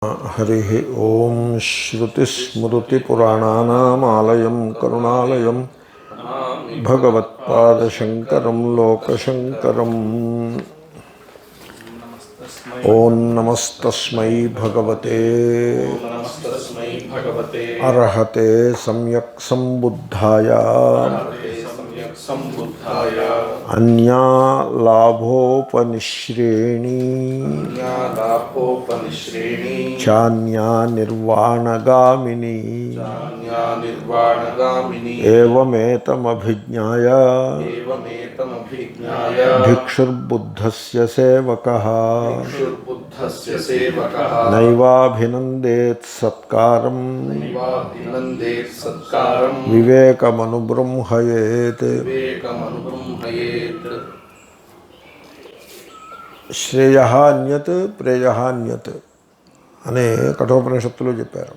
हरिः ओं श्रुतिस्मृतिपुराणानामालयं करुणालयं भगवत्पादशङ्करं लोकशङ्करम्। ॐ नमस्तस्मै भगवते अरहते सम्यक् सम्बुद्धाय अन्यालाभोपनिश्रेणी चान्या निर्वाणगामिनी एवमेतमभिज्ञाय भिक्षुर्बुद्धस्य सेवकः नैवाभिनन्देत् सत्कारं विवेकमनुबृंहयेत्। శ్రేయః అన్యత్ ప్రేయః అన్యత్ అనే కఠోపనిషత్తులో చెప్పారు.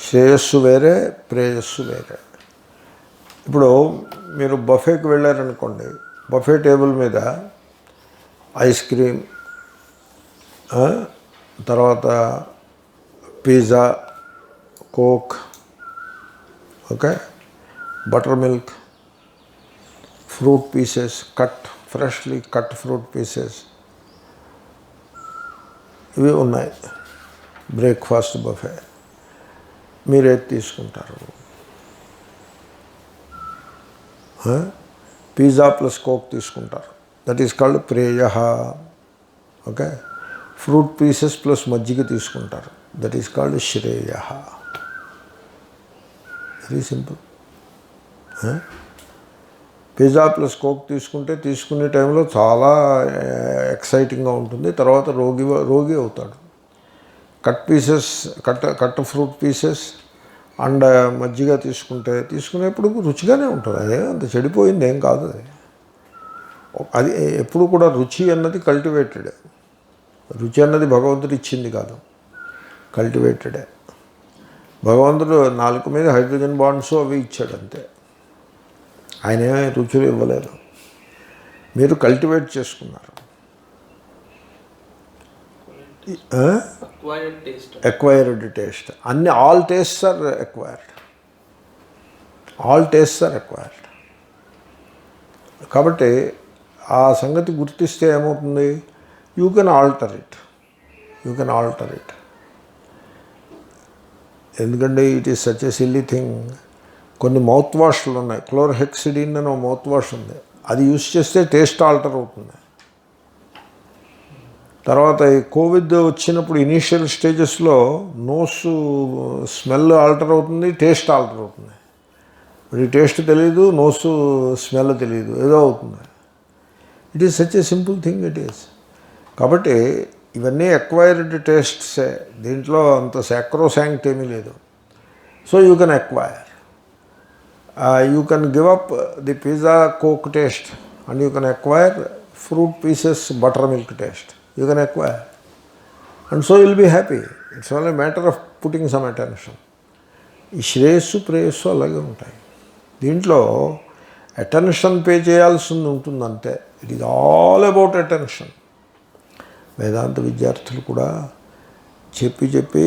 శ్రేయస్సు వేరే, ప్రేయస్సు వేరే. ఇప్పుడు మీరు బఫేకి వెళ్ళారనుకోండి, బఫే టేబుల్ మీద ఐస్ క్రీమ్, తర్వాత pizza, coke, okay, butter milk, fruit pieces, freshly cut fruit pieces, ఇవి ఉన్నాయి. Breakfast buffet. మీరేది తీసుకుంటారు? పిజ్జా ప్లస్ కోక్ తీసుకుంటారు. దట్ ఈస్ కాల్డ్ ప్రేయ. ఓకే. ఫ్రూట్ పీసెస్ ప్లస్ మజ్జిగ తీసుకుంటారు. దట్ ఈస్ కాల్డ్ శ్రేయ. Very simple. Pizza plus coke తీసుకునే టైంలో చాలా ఎక్సైటింగ్గా ఉంటుంది. తర్వాత రోగి అవుతాడు. కట్ ఫ్రూట్ పీసెస్ అండ్ మజ్జిగ తీసుకునేప్పుడు రుచిగానే ఉంటుంది. అదే అంత చెడిపోయింది ఏం కాదు. అది ఎప్పుడు కూడా రుచి అన్నది కల్టివేటెడే. రుచి అన్నది భగవంతుడు ఇచ్చింది కాదు, కల్టివేటెడే. భగవంతుడు నాలుక మీద హైడ్రోజన్ బాండ్స్ అవి ఇచ్చాడు అంతే. ఆయన రుచులు ఇవ్వలేదు, మీరు కల్టివేట్ చేసుకున్నారు. Acquired taste. All tastes are acquired. కాబట్టి ఆ సంగతి గుర్తిస్తే ఏమవుతుంది? You can alter it. ఎందుకంటే it is such a silly thing. కొన్ని మౌత్ వాష్లు ఉన్నాయి. క్లోర్హెక్సిడిన్ అని ఒక మౌత్ వాష్ ఉంది. అది యూజ్ చేస్తే టేస్ట్ ఆల్టర్ అవుతుంది. తర్వాత ఈ కోవిడ్ వచ్చినప్పుడు ఇనీషియల్ స్టేజెస్లో నోస్ స్మెల్ ఆల్టర్ అవుతుంది, టేస్ట్ ఆల్టర్ అవుతుంది. ఈ టేస్ట్ తెలియదు, నోసు స్మెల్ తెలియదు, ఏదో అవుతుంది. It is such a simple thing it is. కాబట్టి ఇవన్నీ ఎక్వైర్డ్ టేస్ట్సే. దీంట్లో అంత సాక్రోసాంక్ట్ ఏమీ లేదు. So you can acquire. You can give up the pizza coke taste and you can acquire fruit pieces buttermilk taste. You can acquire, and so you will be happy. It's only a matter of putting some attention. ఈ శ్రేయస్సు ప్రేయస్సు అలాగే ఉంటాయి. దీంట్లో attention pay చేయాల్సి ఉంటుందంతే. It is all about attention. Vedanta విద్యార్థులు కూడా చెప్పి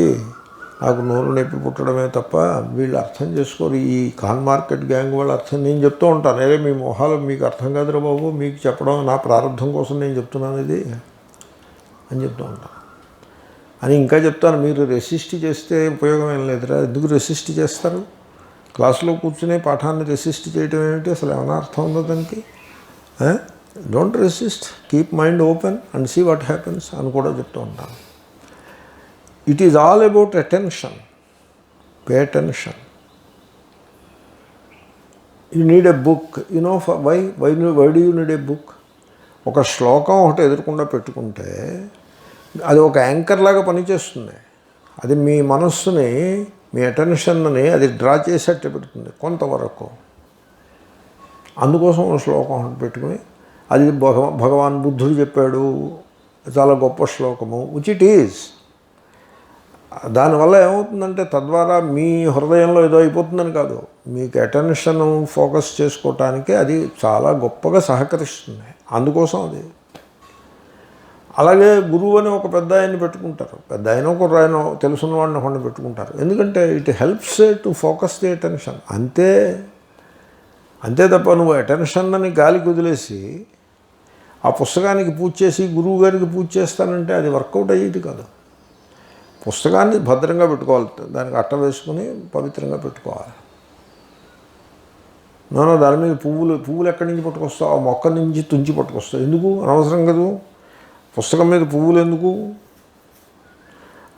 నాకు నోరు నొప్పి పుట్టడమే తప్ప వీళ్ళు అర్థం చేసుకోరు. ఈ కాన్ మార్కెట్ గ్యాంగ్ వాళ్ళు నేను చెప్తూ ఉంటాను, అరే మీ మొహాలు మీకు అర్థం కాదురా బాబు, మీకు చెప్పడం నా ప్రారంభం కోసం నేను చెప్తున్నాను ఇది అని చెప్తూ ఉంటాను. అని ఇంకా చెప్తాను, మీరు రెసిస్ట్ చేస్తే ఉపయోగం ఏం లేదురా. ఎందుకు రెసిస్ట్ చేస్తారు? క్లాసులో కూర్చునే పాఠాన్ని రెసిస్ట్ చేయడం ఏమిటి? అసలు ఏమైనా అర్థం ఉందో దానికి? Don't resist, keep mind open and see what happens అని కూడా చెప్తూ ఉంటాను. It is all about attention. Pay attention. You need a book. You know why do you need a book? ఒక శ్లోకం ఒకటి ఎదుర్కొండా పెట్టుకుంటే అది ఒక యాంకర్ లాగా పనిచేస్తుంది. అది మీ మనస్సుని, మీ అటెన్షన్ని అది డ్రా చేసేట్టు పెడుతుంది కొంతవరకు. అందుకోసం ఒక శ్లోకం ఒకటి పెట్టుకుని, అది భగవాన్ బుద్ధుడు చెప్పాడు, చాలా గొప్ప శ్లోకము, విచ్ ఇట్ ఈజ్. దానివల్ల ఏమవుతుందంటే తద్వారా మీ హృదయంలో ఏదో అయిపోతుందని కాదు, మీకు అటెన్షన్ ఫోకస్ చేసుకోవటానికి అది చాలా గొప్పగా సహకరిస్తుంది. అందుకోసం అది అలాగే గురువు అని ఒక పెద్ద ఆయన్ని పెట్టుకుంటారు, పెద్ద ఆయన ఒక ఆయన తెలుసున్న వాడిని ఒకడిని పెట్టుకుంటారు. ఎందుకంటే it helps to focus the attention, అంతే అంతే తప్ప నువ్వు అటెన్షన్ అని గాలికి వదిలేసి ఆ పుస్తకానికి పూజ చేసి గురువు గారికి పూజ చేస్తానంటే అది వర్కౌట్ అయ్యేది కాదు. పుస్తకాన్ని భద్రంగా పెట్టుకోవాలి, దానికి అట్ట వేసుకుని పవిత్రంగా పెట్టుకోవాలి. నోనో దాని మీద పువ్వులు ఎక్కడి నుంచి పట్టుకొస్తావు? ఆ మొక్క నుంచి తుంచి పట్టుకొస్తావు. ఎందుకు? అనవసరం కదా. పుస్తకం మీద పువ్వులు ఎందుకు?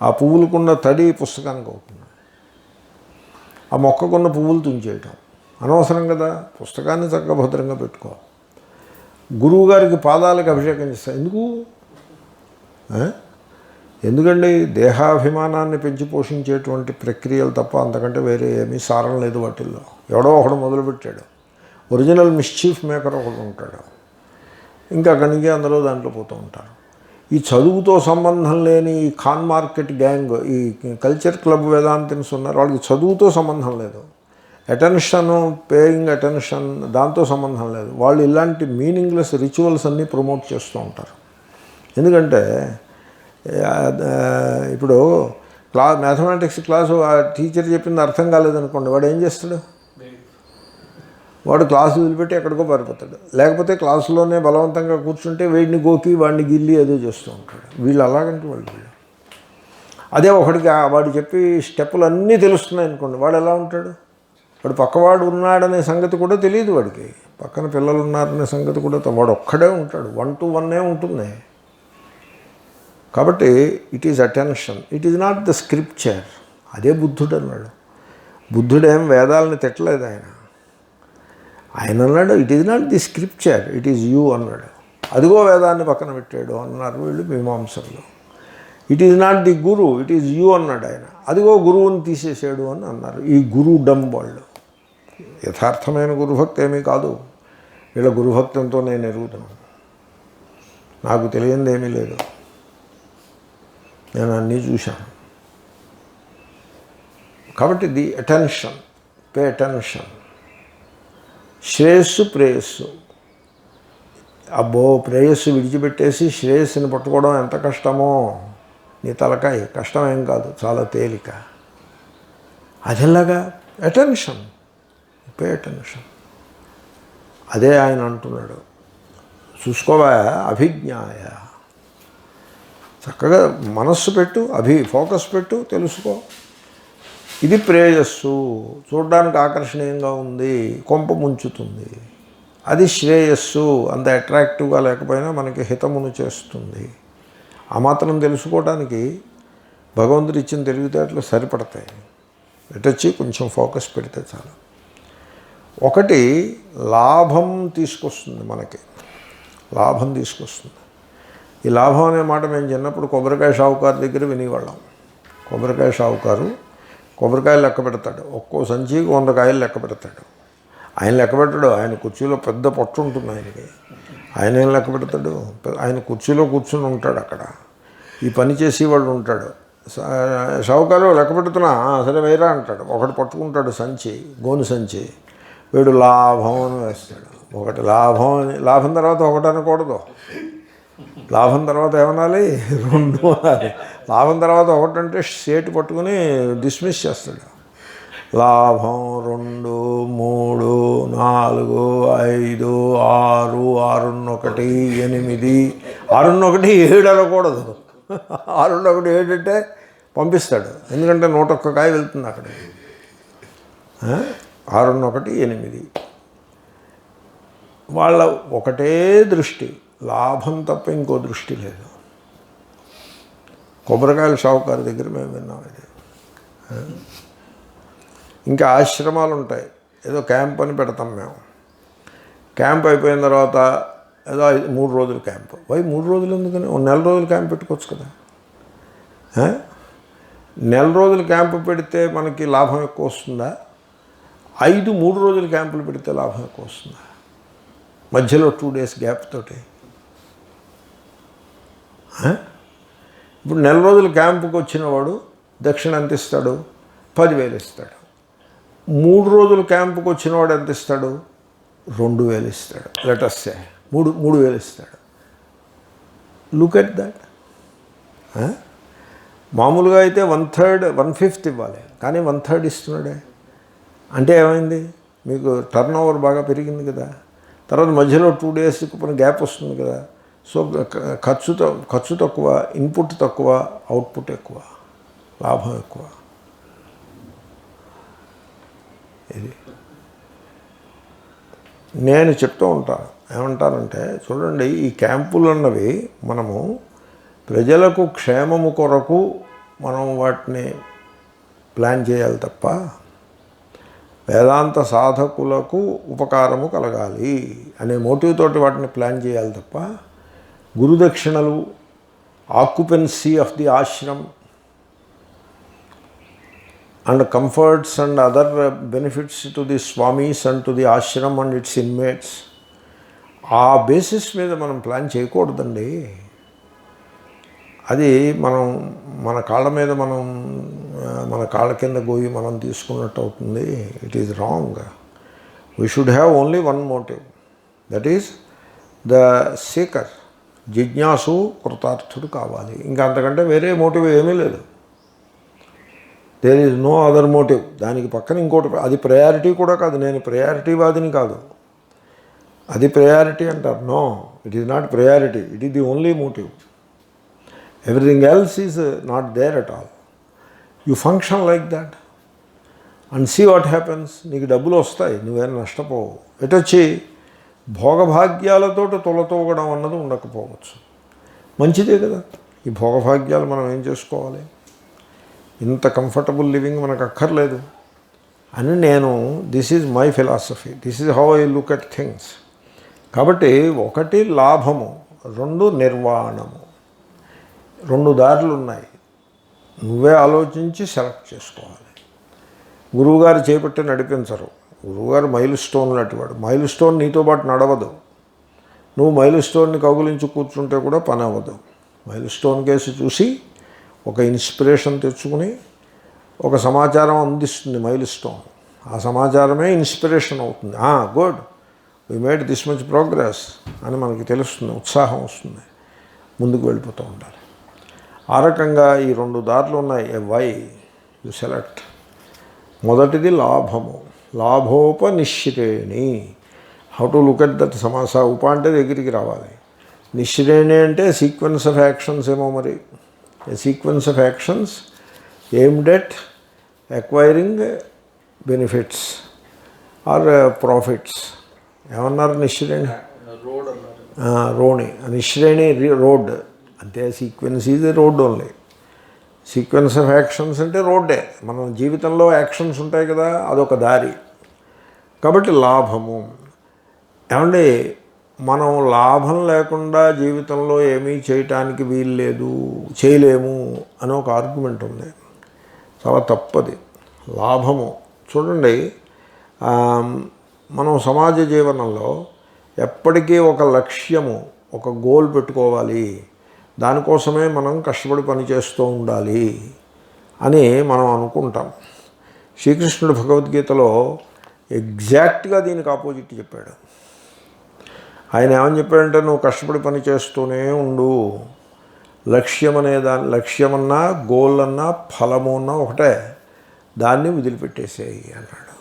ఆ పువ్వులకున్న తడి పుస్తకానికి అవుతుంది. ఆ మొక్కకున్న పువ్వులు తుంచేయటం అనవసరం కదా. పుస్తకాన్ని చక్కగా భద్రంగా పెట్టుకో. గురువు గారికి పాదాలకు అభిషేకం చేస్తా ఎందుకు? ఎందుకండి? దేహాభిమానాన్ని పెంచి పోషించేటువంటి ప్రక్రియలు తప్ప అంతకంటే వేరే ఏమీ సారం లేదు వాటిల్లో. ఎవడో ఒకడు మొదలుపెట్టాడు, ఒరిజినల్ మిస్చీఫ్ మేకర్ ఒకడు ఉంటాడు, ఇంకా అక్కడి నుంచి అందరూ దాంట్లో పోతూ ఉంటారు. ఈ చదువుతో సంబంధం లేని ఈ ఖాన్ మార్కెట్ గ్యాంగ్, ఈ కల్చర్ క్లబ్ వేదాంతిన్స్ ఉన్నారు, వాళ్ళకి చదువుతో సంబంధం లేదు, అటెన్షను, పేయింగ్ అటెన్షన్ దాంతో సంబంధం లేదు. వాళ్ళు ఇలాంటి మీనింగ్లెస్ రిచువల్స్ అన్నీ ప్రమోట్ చేస్తూ ఉంటారు. ఎందుకంటే ఇప్పుడు మ్యాథమెటిక్స్ క్లాసు ఆ టీచర్ చెప్పింది అర్థం కాలేదనుకోండి, వాడు ఏం చేస్తాడు? వాడు క్లాసు వదిలిపెట్టి ఎక్కడికో పారిపోతాడు. లేకపోతే క్లాసులోనే బలవంతంగా కూర్చుంటే వీడిని గోకి వాడిని గిల్లి ఏదో చేస్తూ ఉంటాడు. వీళ్ళు అలాగంటే వాళ్ళు అదే ఒకడికి వాడు చెప్పి స్టెప్పులు అన్నీ తెలుస్తున్నాయి అనుకోండి, వాడు ఎలా ఉంటాడు? వాడు పక్కవాడు ఉన్నాడనే సంగతి కూడా తెలియదు వాడికి, పక్కన పిల్లలు ఉన్నారనే సంగతి కూడా వాడు ఒక్కడే ఉంటాడు, 1 to 1 ఉంటుంది. కాబట్టి it is attention, it is not the scripture. అదే బుద్ధుడు అన్నాడు. బుద్ధుడేం వేదాలని తిట్టలేదు ఆయన అన్నాడు it is not the scripture, it is you అన్నాడు. అదిగో వేదాన్ని పక్కన పెట్టాడు అన్నారు వీళ్ళు మీమాంసకులు. It is not the guru, it is you అన్నాడు ఆయన. అదిగో గురువుని తీసేసాడు అని అన్నారు ఈ గురు డమ్ వాళ్ళు. యథార్థమైన గురుభక్తి ఏమీ కాదు. వీళ్ళ గురుభక్తంతో నేను ఎరుగుతున్నాను, నాకు తెలియంది ఏమీ లేదు, నేను అన్నీ చూశాను. కాబట్టి ది అటెన్షన్, పే అటెన్షన్. శ్రేయస్సు ప్రేయస్సు. అబ్బో ప్రేయస్సు విడిచిపెట్టేసి శ్రేయస్సుని పట్టుకోవడం ఎంత కష్టమో, నీ తలకాయ కష్టం ఏం కాదు, చాలా తేలిక. అదేలాగా అటెన్షన్, పే అటెన్షన్. అదే ఆయన అంటున్నాడు, చూసుకోవా అభిజ్ఞాయ, చక్కగా మనస్సు పెట్టు, ఫోకస్ పెట్టు, తెలుసుకో. ఇది ప్రేయస్సు, చూడడానికి ఆకర్షణీయంగా ఉంది, కొంప ముంచుతుంది. అది శ్రేయస్సు, అంత అట్రాక్టివ్గా లేకపోయినా మనకి హితమును చేస్తుంది. ఆ మాత్రం తెలుసుకోవడానికి భగవంతుడు ఇచ్చిన తెలివితేటలు సరిపడతాయి. ఎటొచ్చి కొంచెం ఫోకస్ పెడితే చాలు. ఒకటి లాభం తీసుకొస్తుంది, మనకి లాభం తీసుకొస్తుంది. ఈ లాభం అనే మాట మేము చిన్నప్పుడు కొబ్బరికాయ షావుకారు దగ్గర వినేవాళ్ళం. కొబ్బరికాయ షావుకారు కొబ్బరికాయలు లెక్క పెడతాడు, ఒక్కో సంచికి 100 కాయలు లెక్క పెడతాడు. ఆయన లెక్క పెట్టాడు, ఆయన కుర్చీలో పెద్ద పొట్టు ఉంటుంది ఆయనకి. ఆయన ఏం లెక్క పెడతాడు? ఆయన కుర్చీలో కూర్చుని ఉంటాడు అక్కడ, ఈ పని చేసేవాళ్ళు ఉంటాడు. షావుకారు లెక్క పెడుతున్నా, సరే వేరా అంటాడు. ఒకటి పట్టుకుంటాడు సంచి, గోను సంచి, వీడు లాభం అని వేస్తాడు. ఒకటి లాభం అని, లాభం తర్వాత ఒకటి అనకూడదు, లాభం తర్వాత ఏమనాలి? 2 అనాలి. లాభం తర్వాత ఒకటి అంటే సేటు పట్టుకుని డిస్మిస్ చేస్తాడు. లాభం 2, 3, 4, 5, 6, 6, 1, 8, 6, 1, 7 అనకూడదు. 6, 1, 7 అంటే పంపిస్తాడు, ఎందుకంటే 101 కాయ వెళ్తుంది అక్కడ. 6, 1, 8 వాళ్ళ ఒకటే దృష్టి, లాభం తప్ప ఇంకో దృష్టి లేదు. కొబ్బరికాయల షావుకారు దగ్గర మేము విన్నాం ఇది. ఇంకా ఆశ్రమాలు ఉంటాయి, ఏదో క్యాంప్ అని పెడతాం మేము. క్యాంప్ అయిపోయిన తర్వాత ఏదో 3 రోజుల క్యాంప్. 3 రోజులు ఎందుకని? 1 నెల రోజులు క్యాంప్ పెట్టుకోవచ్చు కదా. 1 నెల రోజులు క్యాంపు పెడితే మనకి లాభం ఎక్కువ వస్తుందా? 3 రోజుల క్యాంపులు పెడితే లాభం ఎక్కువ వస్తుందా? మధ్యలో 2 days గ్యాప్ తోటి. ఇప్పుడు 1 నెల రోజులు క్యాంపుకి వచ్చినవాడు దక్షిణ ఎంత ఇస్తాడు? 10,000 ఇస్తాడు. 3 రోజులు క్యాంపుకి వచ్చినవాడు ఎంత ఇస్తాడు? 2,000 ఇస్తాడు. లెటర్సే 3,000 ఇస్తాడు. Look at that. మామూలుగా అయితే 1/3 1/5 ఇవ్వాలి, కానీ 1/3 ఇస్తున్నాడే అంటే ఏమైంది? మీకు టర్న్ ఓవర్ బాగా పెరిగింది కదా. తర్వాత మధ్యలో 2 days కొన్ని గ్యాప్ వస్తుంది కదా. సో ఖర్చు తక్కువ, ఇన్పుట్ తక్కువ, అవుట్పుట్ ఎక్కువ, లాభం ఎక్కువ. ఇది నేను చెప్తూ ఉంటాను. ఏమంటానంటే చూడండి, ఈ క్యాంపులు అన్నవి మనము ప్రజలకు క్షేమము కొరకు మనం వాటిని ప్లాన్ చేయాలి తప్ప వేదాంత సాధకులకు ఉపకారము కలగాలి అనే మోటివ్ తోటి వాటిని ప్లాన్ చేయాలి తప్ప గురుదక్షిణలు, occupancy of the ashram and comforts and other benefits to the swamis and to the ashram and its inmates, ఆ బేసిస్ మీద మనం ప్లాన్ చేయకూడదండి. అది మన కాళ్ళ మీద మన కాళ్ళ కింద గోయి మనం తీసుకున్నట్టు అవుతుంది. It is wrong. We should have only one motive, that is the seeker, జిజ్ఞాసు కృతార్థుడు కావాలి. ఇంకా అంతకంటే వేరే మోటివ్ ఏమీ లేదు. There is no other motive. దానికి పక్కన ఇంకోటి, అది ప్రయారిటీ కూడా కాదు. నేను ప్రయారిటీవాదిని కాదు. అది ప్రయారిటీ అంటారు. No, it is not priority. It is the only motive. Everything else is not there at all. You function like that and see what happens. నీకు డబ్బులు వస్తాయి, నువ్వేం నష్టపోవు. ఎటొచ్చి భోగభాగ్యాలతో తొలతూగడం అన్నది ఉండకపోవచ్చు. మంచిదే కదా. ఈ భోగభాగ్యాలు మనం ఏం చేసుకోవాలి? ఇంత కంఫర్టబుల్ లివింగ్ మనకు అక్కర్లేదు అని this is my philosophy, this is how I look at things. కాబట్టి 1 లాభము, 2 నిర్వాణము. 2 దారులు ఉన్నాయి. నువ్వే ఆలోచించి సెలెక్ట్ చేసుకోవాలి. గురువుగారు చేపట్టి నడిపించరు. గురువుగారు మైల్ స్టోన్ లాంటివాడు. మైల్ స్టోన్ నీతో పాటు నడవదు. నువ్వు మైల్ స్టోన్ని కౌగులించి కూర్చుంటే కూడా పని అవ్వదు. మైల్ స్టోన్ కేసు చూసి ఒక ఇన్స్పిరేషన్ తెచ్చుకుని ఒక సమాచారం అందిస్తుంది మైల్ స్టోన్. ఆ సమాచారమే ఇన్స్పిరేషన్ అవుతుంది. Good, we made this much progress అని మనకి తెలుస్తుంది, ఉత్సాహం వస్తుంది, ముందుకు వెళ్ళిపోతూ ఉండాలి. ఆ రకంగా ఈ 2 దారులు ఉన్నాయి. Why you select. మొదటిది లాభము, లాభోపనిశ్రేణి. How to look at that సమాస. ఉప అంటే దగ్గరికి రావాలి, నిశ్రేణి అంటే సీక్వెన్స్ ఆఫ్ యాక్షన్స్ ఏమో. మరి a sequence of actions aimed at acquiring benefits or profits. ఏమన్నారు? నిశ్రేణి రోణి. నిశ్రేణి రోడ్ అంటే sequence is road only. Sequence of actions అంటే రోడ్డే. మన జీవితంలో యాక్షన్స్ ఉంటాయి కదా, అదొక దారి. కాబట్టి లాభము. ఏమండి, మనం లాభం లేకుండా జీవితంలో ఏమీ చేయటానికి వీలు లేదు, చేయలేము అని ఒక ఆర్గ్యుమెంట్ ఉంది. చాలా తప్పది. లాభము చూడండి, మనం సమాజ జీవనంలో ఎప్పటికీ ఒక లక్ష్యము, ఒక గోల్ పెట్టుకోవాలి, దానికోసమే మనం కష్టపడి పనిచేస్తూ ఉండాలి అని మనం అనుకుంటాం. శ్రీకృష్ణుడు భగవద్గీతలో ఎగ్జాక్ట్గా దీనికి ఆపోజిట్ చెప్పాడు. ఆయన ఏమని చెప్పాడంటే, నువ్వు కష్టపడి పని చేస్తూనే ఉండు. లక్ష్యమన్నా గోల్ అన్నా ఫలము అన్నా ఒకటే, దాన్ని వదిలిపెట్టేసేయి అన్నాడు.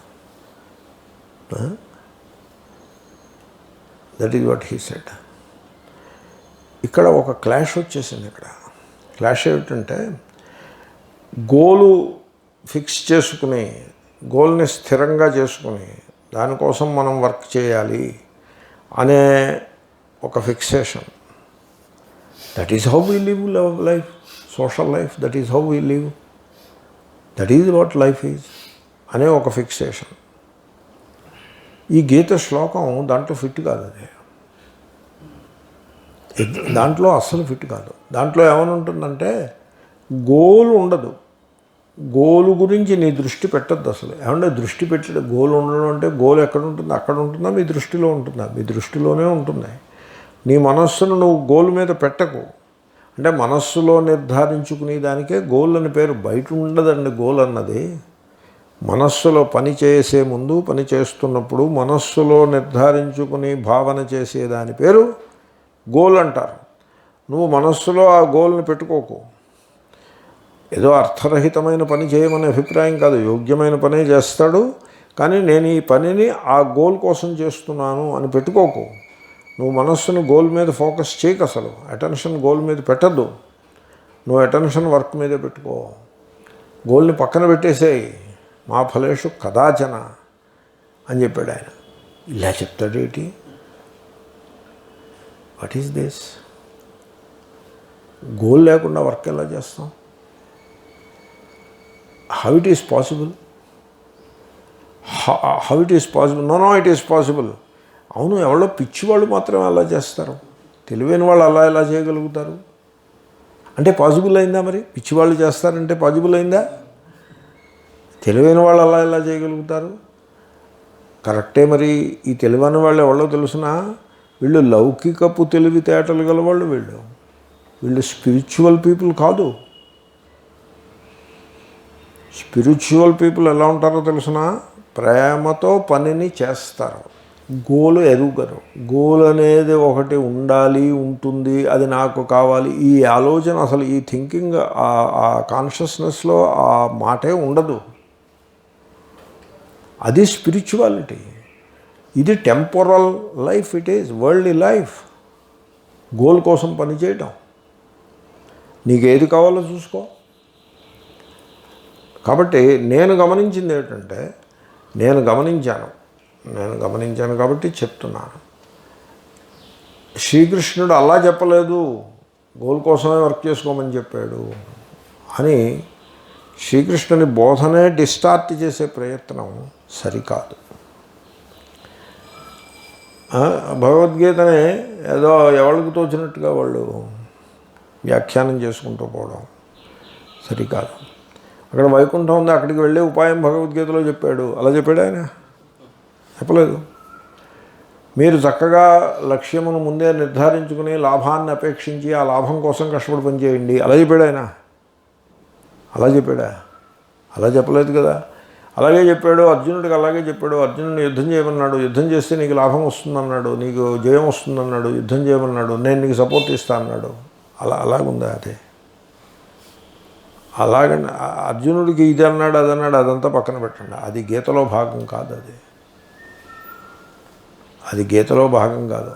That is what he said. ఇక్కడ ఒక క్లాష్ వచ్చేసింది. ఇక్కడ క్లాష్ ఏమిటంటే, గోలు ఫిక్స్ చేసుకుని, గోల్ని స్థిరంగా చేసుకుని దానికోసం మనం వర్క్ చేయాలి అనే ఒక fixation. That is how we live life, social life. That is how we live, that is what life is అనే ఒక ఫిక్సేషన్. ఈ గీత శ్లోకం దాంట్లో ఫిట్ కాదు. అది దాంట్లో అస్సలు ఫిట్ కాదు. దాంట్లో ఏమని ఉంటుందంటే, గోల్ ఉండదు. గోలు గురించి నీ దృష్టి పెట్టద్దు అసలు. ఏమంటే దృష్టి పెట్టడం, గోల్ ఉండడం అంటే గోల్ ఎక్కడ ఉంటుంది? అక్కడ ఉంటుందా? మీ దృష్టిలో ఉంటుందా? మీ దృష్టిలోనే ఉంటుంది. నీ మనస్సును నువ్వు గోల్ మీద పెట్టకు. అంటే మనస్సులో నిర్ధారించుకునే దానికే గోల్ అని పేరు. బయట ఉండదండి గోల్ అన్నది. మనస్సులో పని చేసే ముందు, పని చేస్తున్నప్పుడు మనస్సులో నిర్ధారించుకుని భావన చేసేదాని పేరు గోల్ అంటారు. నువ్వు మనస్సులో ఆ గోల్ని పెట్టుకోకు. ఏదో అర్థరహితమైన పని చేయమనే అభిప్రాయం కాదు, యోగ్యమైన పనే చేస్తాడు. కానీ నేను ఈ పనిని ఆ గోల్ కోసం చేస్తున్నాను అని పెట్టుకోకు. నువ్వు మనస్సును గోల్ మీద ఫోకస్ చేయకు, అసలు అటెన్షన్ గోల్ మీద పెట్టద్దు. నువ్వు అటెన్షన్ వర్క్ మీదే పెట్టుకో. గోల్ని పక్కన పెట్టేసేయి. మా ఫలేషు కదాచన అని చెప్పాడు ఆయన. ఇలా చెప్తాడేంటి? What is this? గోల్ లేకుండా వర్క్ ఎలా చేస్తాం? How it is possible? How it is possible? No it is possible. అవును, ఎవరో పిచ్చివాళ్ళు మాత్రమే అలా చేస్తారు. తెలివైన వాళ్ళు అలా ఎలా చేయగలుగుతారు? అంటే పాసిబుల్ అయిందా? మరి పిచ్చివాళ్ళు చేస్తారంటే పాసిబుల్ అయిందా? తెలివైన వాళ్ళు అలా ఎలా చేయగలుగుతారు? కరెక్టే. మరి ఈ తెలివైన వాళ్ళు ఎవరో తెలుసునా? వీళ్ళు లౌకికపు తెలివితేటలు గలవాళ్ళు. వీళ్ళు స్పిరిచువల్ పీపుల్ కాదు. స్పిరిచువల్ పీపుల్ ఎలా ఉంటారో తెలుసునా? ప్రేమతో పనిని చేస్తారు, గోలు ఎరుగరు. గోల్ అనేది ఒకటి ఉండాలి, ఉంటుంది, అది నాకు కావాలి, ఈ ఆలోచన అసలు ఈ థింకింగ్ ఆ కాన్షియస్నెస్లో ఆ మాటే ఉండదు. అది స్పిరిచువాలిటీ. ఇది temporal life, it is worldly life. Goal కోసం పనిచేయటం. నీకు ఏది కావాలో చూసుకో. కాబట్టి నేను గమనించింది ఏంటంటే, నేను గమనించాను కాబట్టి చెప్తున్నాను. శ్రీకృష్ణుడు అలా చెప్పలేదు, గోల్ కోసమే వర్క్ చేసుకోమని చెప్పాడు అని శ్రీకృష్ణుని బోధనే డిస్టార్ట్ చేసే ప్రయత్నం సరికాదు. భగవద్గీతని ఏదో ఎవరికి తోచినట్టుగా వాళ్ళు వ్యాఖ్యానం చేసుకుంటూ పోవడం సరికాదు. అక్కడ వైకుంఠం ఉంది, అక్కడికి వెళ్ళే ఉపాయం భగవద్గీతలో చెప్పాడు. అలా చెప్పాడు ఆయన? చెప్పలేదు. మీరు చక్కగా లక్ష్యమును ముందే నిర్ధారించుకుని లాభాన్ని అపేక్షించి ఆ లాభం కోసం కష్టపడి పనిచేయండి, అలా చెప్పాడు ఆయన? అలా చెప్పాడా? అలా చెప్పలేదు కదా. అలాగే చెప్పాడు అర్జునుడికి, అలాగే చెప్పాడు. అర్జునుడిని యుద్ధం చేయమన్నాడు, యుద్ధం చేస్తే నీకు లాభం వస్తుందన్నాడు, నీకు జయం వస్తుందన్నాడు, యుద్ధం చేయమన్నాడు, నేను నీకు సపోర్ట్ ఇస్తాను అన్నాడు. అలాగుందా? అదే అలాగండి. అర్జునుడికి ఇది అన్నాడు, అదన్నాడు, అదంతా పక్కన పెట్టండి. అది గీతలో భాగం కాదు. అది గీతలో భాగం కాదు.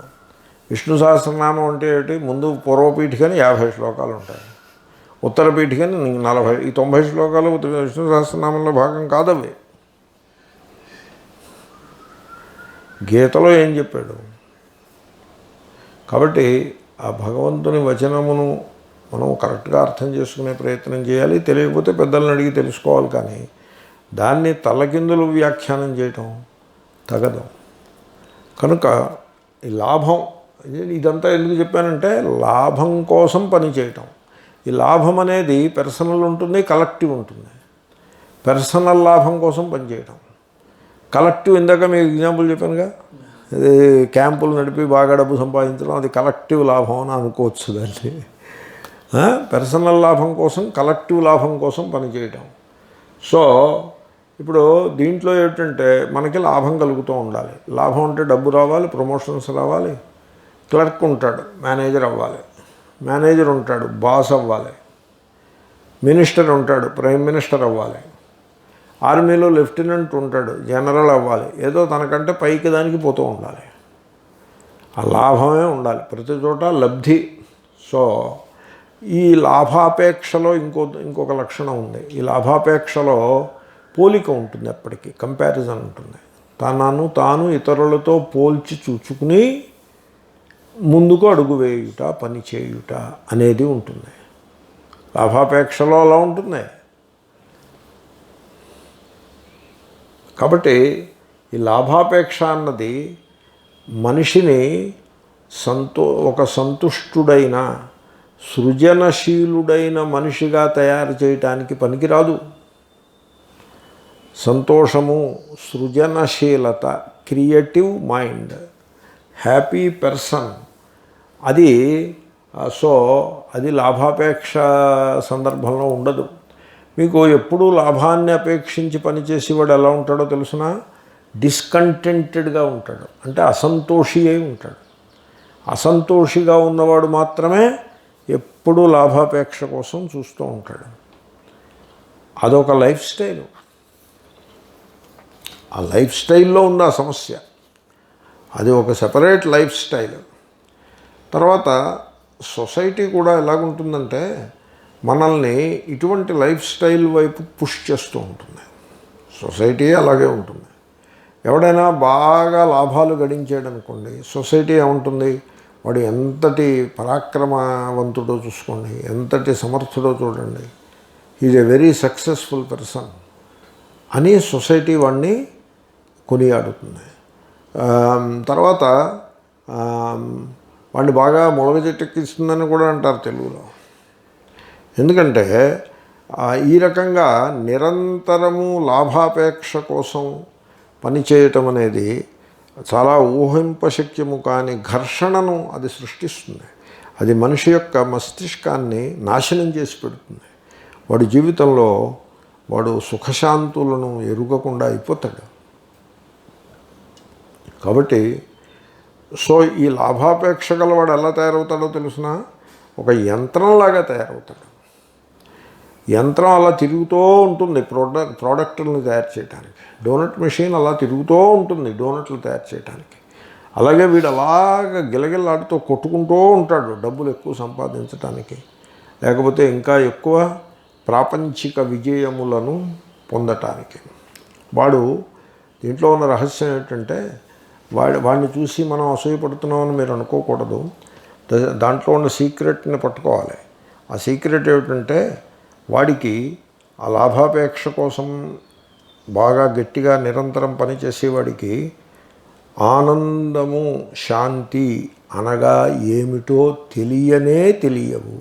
విష్ణు సహస్రనామం అంటే ఏంటి? ముందు పూర్వపీఠికని 50 శ్లోకాలు ఉంటాయి, ఉత్తర పీఠికని 40. ఈ 90 శ్లోకాలు విష్ణు సహస్రనామంలో భాగం కాదవి. గీతలో ఏం చెప్పాడు? కాబట్టి ఆ భగవంతుని వచనమును మనం కరెక్ట్గా అర్థం చేసుకునే ప్రయత్నం చేయాలి. తెలియకపోతే పెద్దలను అడిగి తెలుసుకోవాలి. కానీ దాన్ని తలకిందులు వ్యాఖ్యానం చేయటం తగదు. కనుక ఈ లాభం, ఇదంతా ఎందుకు చెప్పానంటే లాభం కోసం పని చేయటం. ఈ లాభం అనేది పర్సనల్ ఉంటుంది, కలెక్టివ్ ఉంటుంది. పర్సనల్ లాభం కోసం పనిచేయటం, కలెక్టివ్ ఇందాక మీకు ఎగ్జాంపుల్ చెప్పానుగా, అది క్యాంపులు నడిపి బాగా డబ్బు సంపాదించడం, అది కలెక్టివ్ లాభం అని అనుకోవచ్చు దాన్ని. పర్సనల్ లాభం కోసం, కలెక్టివ్ లాభం కోసం పనిచేయటం. సో ఇప్పుడు దీంట్లో ఏంటంటే మనకి లాభం కలుగుతూ ఉండాలి. లాభం అంటే డబ్బు రావాలి, ప్రమోషన్స్ రావాలి, క్లర్క్ ఉంటాడు మేనేజర్ అవ్వాలి, మేనేజర్ ఉంటాడు బాస్ అవ్వాలి, మినిస్టర్ ఉంటాడు ప్రైమ్ మినిస్టర్ అవ్వాలి, ఆర్మీలో లెఫ్టినెంట్ ఉంటాడు జనరల్ అవ్వాలి. ఏదో తనకంటే పైకి దానికి పోతూ ఉండాలి. ఆ లాభమే ఉండాలి ప్రతి చోట, లబ్ధి. సో ఈ లాభాపేక్షలో ఇంకొక లక్షణం ఉంది. ఈ లాభాపేక్షలో పోలిక ఉంటుంది, ఎప్పటికీ కంపారిజన్ ఉంటుంది. తాను ఇతరులతో పోల్చి చూచుకుని ముందుకు అడుగు వేయుట, పని చేయుట అనేది ఉంటుంది. లాభాపేక్షలో అలా ఉంటుంది. కాబట్టి ఈ లాభాపేక్ష అన్నది మనిషిని ఒక సంతుష్టుడైన సృజనశీలుడైన మనిషిగా తయారు చేయటానికి పనికిరాదు. సంతోషము, సృజనశీలత, క్రియేటివ్ మైండ్, హ్యాపీ పర్సన్, అది అది లాభాపేక్ష సందర్భంలో ఉండదు. మీకు ఎప్పుడూ లాభాన్ని అపేక్షించి పనిచేసేవాడు ఎలా ఉంటాడో తెలుసునా? డిస్కంటెంటెడ్గా ఉంటాడు, అంటే అసంతోషి అయి ఉంటాడు. అసంతోషిగా ఉన్నవాడు మాత్రమే ఎప్పుడూ లాభాపేక్ష కోసం చూస్తూ ఉంటాడు. అదొక లైఫ్ స్టైల్. ఆ లైఫ్ స్టైల్లో ఉంది ఆ సమస్య. అది ఒక సెపరేట్ లైఫ్ స్టైల్. తర్వాత సొసైటీ కూడా ఎలాగుంటుందంటే మనల్ని ఇటువంటి లైఫ్ స్టైల్ వైపు పుష్ చేస్తూ ఉంటుంది. సొసైటీ అలాగే ఉంటుంది. ఎవడైనా బాగా లాభాలు గడించాడు అనుకోండి, సొసైటీ ఏముంటుంది, వాడు ఎంతటి పరాక్రమవంతుడో చూసుకోండి, ఎంతటి సమర్థుడో చూడండి, is a very successful person అని సొసైటీ వాడిని కొనియాడుతుంది. తర్వాత వాడిని బాగా మొలగ చెట్టెక్కిస్తుందని కూడా అంటారు తెలుగులో. ఎందుకంటే ఈ రకంగా నిరంతరము లాభాపేక్ష కోసం పనిచేయటం అనేది చాలా ఊహింపశక్యము కాని ఘర్షణను అది సృష్టిస్తుంది. అది మనిషి యొక్క మస్తిష్కాన్ని నాశనం చేసి పెడుతుంది. వాడి జీవితంలో వాడు సుఖశాంతులను ఎరుగకుండా అయిపోతాడు. కాబట్టి ఈ లాభాపేక్ష గలవాడు ఎలా తయారవుతాడో తెలుసిన, ఒక యంత్రంలాగా తయారవుతాడు. యంత్రం అలా తిరుగుతూ ఉంటుంది ప్రోడక్టులను తయారు చేయడానికి. డోనట్ మెషిన్ అలా తిరుగుతూ ఉంటుంది డోనట్లు తయారు చేయడానికి. అలాగే వీడు అలాగ గిలగిల్లాడుతూ కొట్టుకుంటూ ఉంటాడు డబ్బులు ఎక్కువ సంపాదించడానికి, లేకపోతే ఇంకా ఎక్కువ ప్రాపంచిక విజయములను పొందటానికి. వాడు దీంట్లో ఉన్న రహస్యం ఏంటంటే, వాడిని చూసి మనం అసూయపడుతున్నామని మీరు అనుకోకూడదు. దాంట్లో ఉన్న సీక్రెట్ని పట్టుకోవాలి. ఆ సీక్రెట్ ఏమిటంటే, వాడికి ఆ లాభాపేక్ష కోసం బాగా గట్టిగా నిరంతరం పనిచేసేవాడికి ఆనందము, శాంతి అనగా ఏమిటో తెలియవు.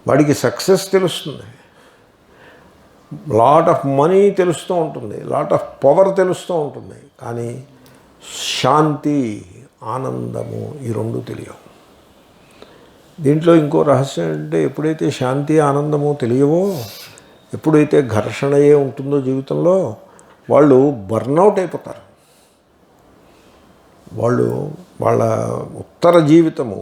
వాడికి సక్సెస్ తెలుస్తుంది, లాట్ ఆఫ్ మనీ తెలుస్తూ ఉంటుంది, లాట్ ఆఫ్ పవర్ తెలుస్తూ ఉంటుంది, కానీ శాంతి, ఆనందము ఈ రెండు తెలియవు. దీంట్లో ఇంకో రహస్యం ఏంటంటే, ఎప్పుడైతే శాంతి ఆనందము తెలియవో, ఎప్పుడైతే ఘర్షణయే ఉంటుందో జీవితంలో, వాళ్ళు బర్నౌట్ అయిపోతారు. వాళ్ళ ఉత్తర జీవితము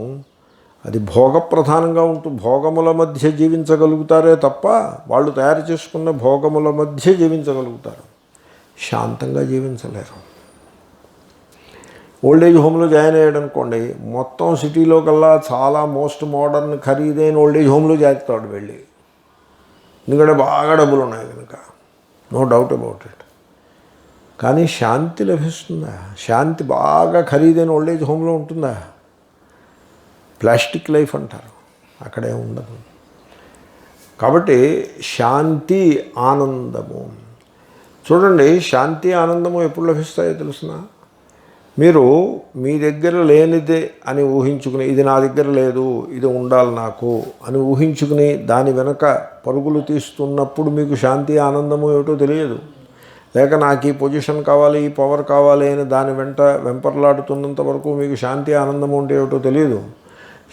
అది భోగప్రధానంగా భోగముల మధ్య జీవించగలుగుతారే తప్ప, వాళ్ళు తయారు చేసుకున్న భోగముల మధ్య జీవించగలుగుతారు, శాంతంగా జీవించలేరు. ఓల్డేజ్ హోమ్లో జాయిన్ అయ్యాడు అనుకోండి, మొత్తం సిటీలో కల్లా చాలా మోస్ట్ మోడర్న్ ఖరీదైన ఓల్డేజ్ హోమ్లో చేస్తాడు వెళ్ళి. ఎందుకంటే బాగా డబ్బులు ఉన్నాయి కనుక, నో డౌట్ అబౌట్ ఇట్. కానీ శాంతి లభిస్తుందా? శాంతి బాగా ఖరీదైన ఓల్డేజ్ హోమ్లో ఉంటుందా? ప్లాస్టిక్ లైఫ్ అంటారు, అక్కడే ఉండదు. కాబట్టి శాంతి, ఆనందము చూడండి. శాంతి ఆనందము ఎప్పుడు లభిస్తాయో తెలుసిన, మీరు మీ దగ్గర లేనిదే అని ఊహించుకుని, ఇది నా దగ్గర లేదు, ఇది ఉండాలి నాకు అని ఊహించుకుని దాని వెనక పరుగులు తీస్తున్నప్పుడు మీకు శాంతి ఆనందము ఏమిటో తెలియదు. లేక నాకు ఈ పొజిషన్ కావాలి, ఈ పవర్ కావాలి అని దాని వెంపర్లాడుతున్నంత వరకు మీకు శాంతి ఆనందము అంటే ఏమిటో తెలియదు.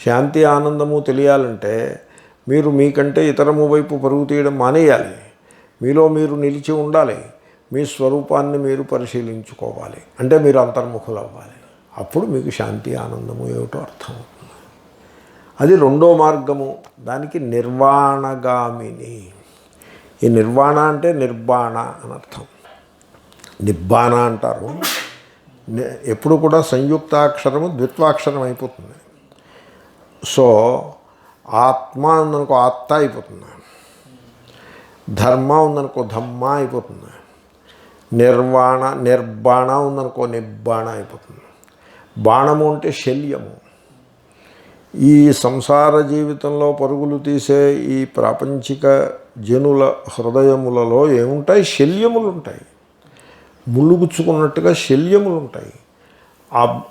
శాంతి ఆనందము తెలియాలంటే మీరు మీకంటే ఇతరము వైపు పరుగు తీయడం మానేయాలి. మీలో మీరు నిలిచి ఉండాలి. మీ స్వరూపాన్ని మీరు పరిశీలించుకోవాలి. అంటే మీరు అంతర్ముఖులు అవ్వాలి. అప్పుడు మీకు శాంతి ఆనందము ఏమిటో అర్థమవుతుంది. అది రెండో మార్గము. దానికి నిర్వాణగామిని. ఈ నిర్వాణ అంటే నిర్బాణ అని అర్థం. నిబ్బాణ అంటారు. ఎప్పుడు కూడా సంయుక్తాక్షరము ద్విత్వాక్షరం అయిపోతుంది. సో ఆత్మ ఉందనుకో ఆత్త అయిపోతుంది, ధర్మ ఉందనుకో ధమ్మ అయిపోతుంది, నిర్బాణ ఉందనుకో నిబ్బాణ అయిపోతుంది. బాణము అంటే శల్యము. ఈ సంసార జీవితంలో పరుగులు తీసే ఈ ప్రాపంచిక జనుల హృదయములలో ఏముంటాయి? శల్యములు ఉంటాయి. ముళ్ళుగుచ్చుకున్నట్టుగా శల్యములు ఉంటాయి.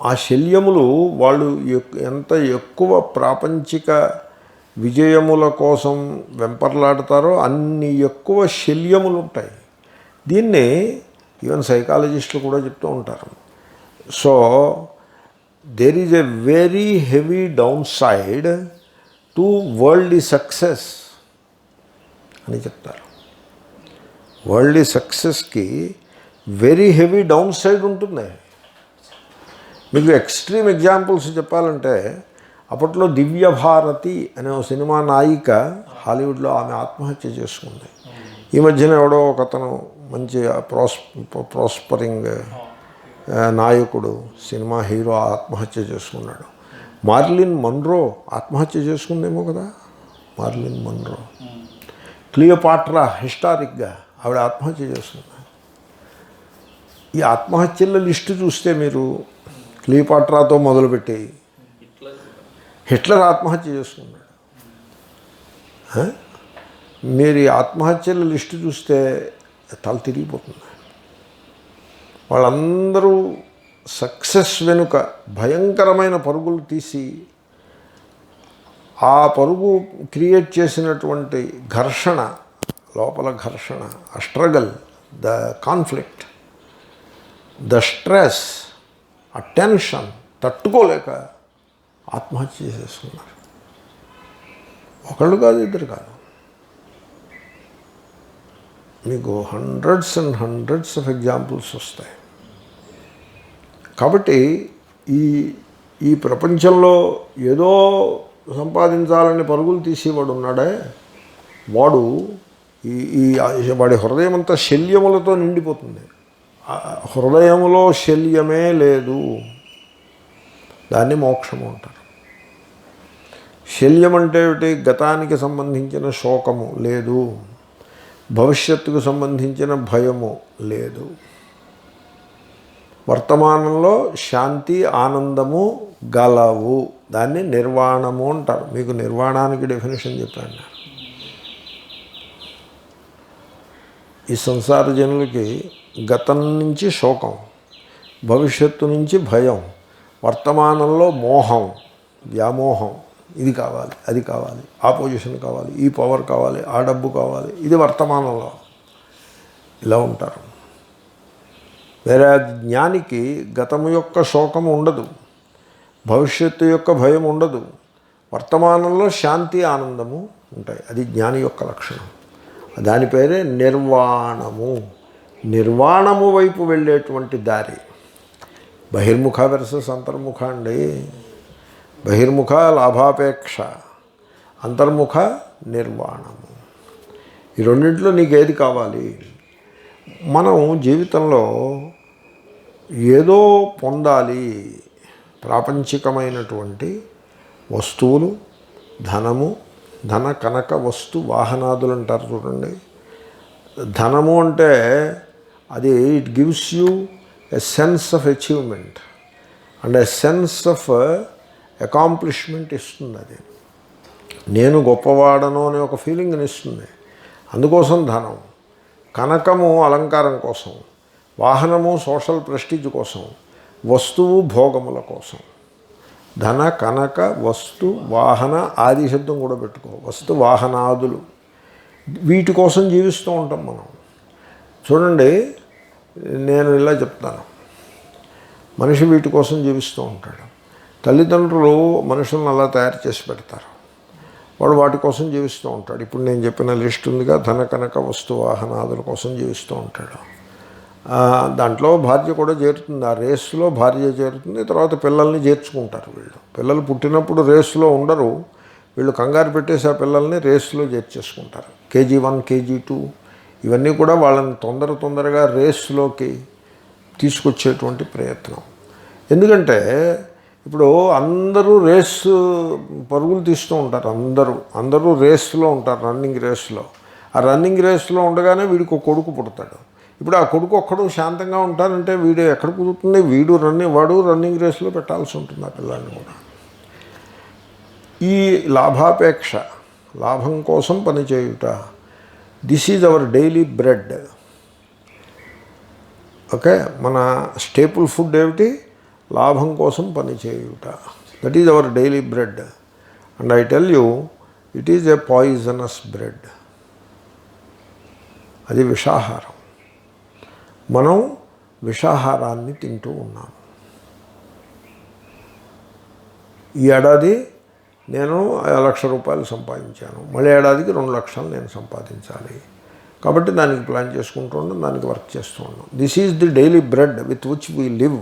ఆ శల్యములు వాళ్ళు ఎంత ఎక్కువ ప్రాపంచిక విజయముల కోసం వెంపర్లాడతారో అన్ని ఎక్కువ శల్యములు ఉంటాయి. దీన్ని ఈవెన్ సైకాలజిస్టులు కూడా చెప్తూ ఉంటారు. So there is a very heavy downside to world success అని చెప్తారు. వరల్డ్ సక్సెస్కి వెరీ హెవీ డౌన్ సైడ్ ఉంటుంది. మీకు ఎక్స్ట్రీమ్ ఎగ్జాంపుల్స్ చెప్పాలంటే, అప్పట్లో దివ్య భారతి అనే ఒక సినిమా నాయిక హాలీవుడ్లో ఆమె ఆత్మహత్య చేసుకుంది. ఈ మధ్యన ఎవడో ఒకతను మంచి ప్రాస్పరింగ్ నాయకుడు సినిమా హీరో ఆత్మహత్య చేసుకున్నాడు. మార్లిన్ మన్రో ఆత్మహత్య చేసుకుందేమో కదా. మార్లిన్ మన్రో, క్లియోపాట్రా హిస్టారిక్గా ఆవిడ ఆత్మహత్య చేసుకుంది. ఈ ఆత్మహత్యల లిస్టు చూస్తే మీరు క్లియోపాట్రాతో మొదలుపెట్టి హిట్లర్ ఆత్మహత్య చేసుకున్నాడు. మీరు ఈ ఆత్మహత్యల లిస్టు చూస్తే తల తిరిగిపోతుంది. వాళ్ళందరూ సక్సెస్ వెనుక భయంకరమైన పరుగులు తీసి ఆ పరుగు క్రియేట్ చేసినటువంటి ఘర్షణ, లోపల ఘర్షణ, ఆ struggle, the conflict, the stress, ఆ టెన్షన్ తట్టుకోలేక ఆత్మహత్య చేసేసుకున్నారు. ఒకళ్ళు కాదు, ఇద్దరు కాదు, మీకు hundreds and hundreds of examples వస్తాయి. కాబట్టి ఈ ప్రపంచంలో ఏదో సంపాదించాలని పరుగులు తీసేవాడు ఉన్నాడే, వాడు వాడి హృదయం అంతా శల్యములతో నిండిపోతుంది. హృదయములో శల్యమే లేదు, దాన్ని మోక్షము అంటారు. శల్యం అంటే ఏమిటి? గతానికి సంబంధించిన శోకము లేదు, భవిష్యత్తుకు సంబంధించిన భయము లేదు, వర్తమానంలో శాంతి ఆనందము గలవు, దాన్ని నిర్వాణము అంటారు. మీకు నిర్వాణానికి డెఫినేషన్ చెప్పాను. ఈ సంసార జనులకి గతం నుంచి శోకం, భవిష్యత్తు నుంచి భయం, వర్తమానంలో మోహం, వ్యామోహం, ఇది కావాలి, అది కావాలి, ఆ పొజిషన్ కావాలి, ఈ పవర్ కావాలి, ఆ డబ్బు కావాలి, ఇది వర్తమానంలో ఇలా ఉంటారు. వేరే జ్ఞానికి గతము యొక్క శోకము ఉండదు, భవిష్యత్తు యొక్క భయం ఉండదు, వర్తమానంలో శాంతి ఆనందము ఉంటాయి. అది జ్ఞాని యొక్క లక్షణం. దాని పేరే నిర్వాణము. నిర్వాణము వైపు వెళ్ళేటువంటి దారి. బహిర్ముఖ వెర్సెస్ అంతర్ముఖ అండి. బహిర్ముఖ లాభాపేక్ష, అంతర్ముఖ నిర్వాణము. ఈ రెండింటిలో నీకు ఏది కావాలి? మనం జీవితంలో ఏదో పొందాలి, ప్రాపంచికమైనటువంటి వస్తువులు, ధనము, ధన కనక వస్తు వాహనాదులు అంటారు చూడండి. ధనము అంటే అది it gives you a sense of achievement and a sense of accomplishment ఇస్తుంది. అది నేను గొప్పవాడను అనే ఒక ఫీలింగ్ని ఇస్తుంది. అందుకోసం ధనం. కనకము అలంకారం కోసం, వాహనము సోషల్ ప్రెస్టీజ్ కోసం, వస్తువు భోగముల కోసం. ధన కనక వస్తు వాహన ఆది శబ్దం కూడా పెట్టుకో, వస్తు వాహనాదులు, వీటి కోసం జీవిస్తూ ఉంటాం మనం. చూడండి, నేను ఇలా చెప్తాను, మనిషి వీటి కోసం జీవిస్తూ ఉంటాడు. తల్లిదండ్రులు మనుషులను అలా తయారు చేసి పెడతారు, వాడు వాటి కోసం జీవిస్తూ ఉంటాడు. ఇప్పుడు నేను చెప్పిన లిస్ట్ ఉందిగా, ధన కనక వస్తు వాహనాదుల కోసం జీవిస్తూ ఉంటాడు. దాంట్లో భార్య కూడా చేరుతుంది, ఆ రేసులో భార్య చేరుతుంది. తర్వాత పిల్లల్ని చేర్చుకుంటారు. పిల్లలు పుట్టినప్పుడు రేసులో ఉండరు, వీళ్ళు కంగారు పెట్టేసి ఆ పిల్లల్ని రేసులో చేర్చేసుకుంటారు. KG1 KG2 ఇవన్నీ కూడా వాళ్ళని తొందరగా రేసులోకి తీసుకొచ్చేటువంటి ప్రయత్నం. ఎందుకంటే ఇప్పుడు అందరూ రేసు పరుగులు తీస్తూ ఉంటారు, అందరూ రేసులో ఉంటారు, రన్నింగ్ రేసులో. ఆ రన్నింగ్ రేసులో ఉండగానే వీడికి ఒక కొడుకు పుడతాడు. ఇప్పుడు ఆ కొడుకు ఒక్కడు శాంతంగా ఉంటారంటే వీడు ఎక్కడ కుదురుతుంది? వాడు రన్నింగ్ రేసులో పెట్టాల్సి ఉంటుంది ఆ పిల్లాన్ని కూడా. ఈ లాభాపేక్ష, లాభం కోసం పనిచేయుట, this is our daily bread. Okay, మన స్టేపుల్ ఫుడ్ ఏమిటి? లాభం కోసం పనిచేయుట. That is our daily bread. And I tell you, it is a poisonous bread. అది విషాహారం. మనం విషాహారాన్ని తింటూ ఉన్నాం. ఈ ఏడాది నేను 1,00,000 రూపాయలు సంపాదించాను, మళ్ళీ ఏడాదికి 2 లక్షలు నేను సంపాదించాలి. కాబట్టి దానికి ప్లాన్ చేసుకుంటూ ఉన్నాం, దానికి వర్క్ చేస్తూ ఉన్నాం. This is the daily bread with which we live,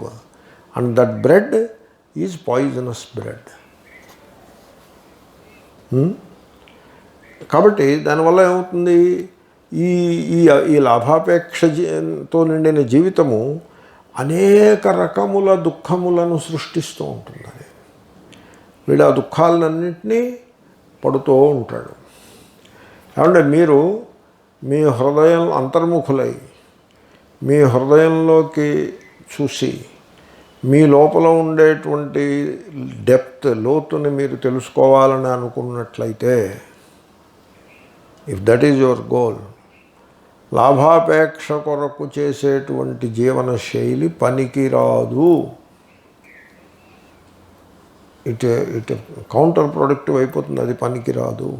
and that bread is poisonous bread. కాబట్టి దానివల్ల ఏమవుతుంది, ఈ ఈ ఈ లాభాపేక్షతో నిండిన జీవితము అనేక రకముల దుఃఖములను సృష్టిస్తూ ఉంటుందని. వీడు ఆ దుఃఖాలన్నింటినీ పడుతూ ఉంటాడు. ఏమంటే మీరు మీ హృదయం అంతర్ముఖులై మీ హృదయంలోకి చూసి మీ లోపల ఉండేటువంటి డెప్త్, లోతుని మీరు తెలుసుకోవాలని అనుకున్నట్లయితే, if that is your goal, లాభాపేక్ష కొరకు చేసేటువంటి జీవన శైలి పనికిరాదు. ఇటు కౌంటర్ ప్రొడక్టివ్ అయిపోతుంది, అది పనికిరాదు.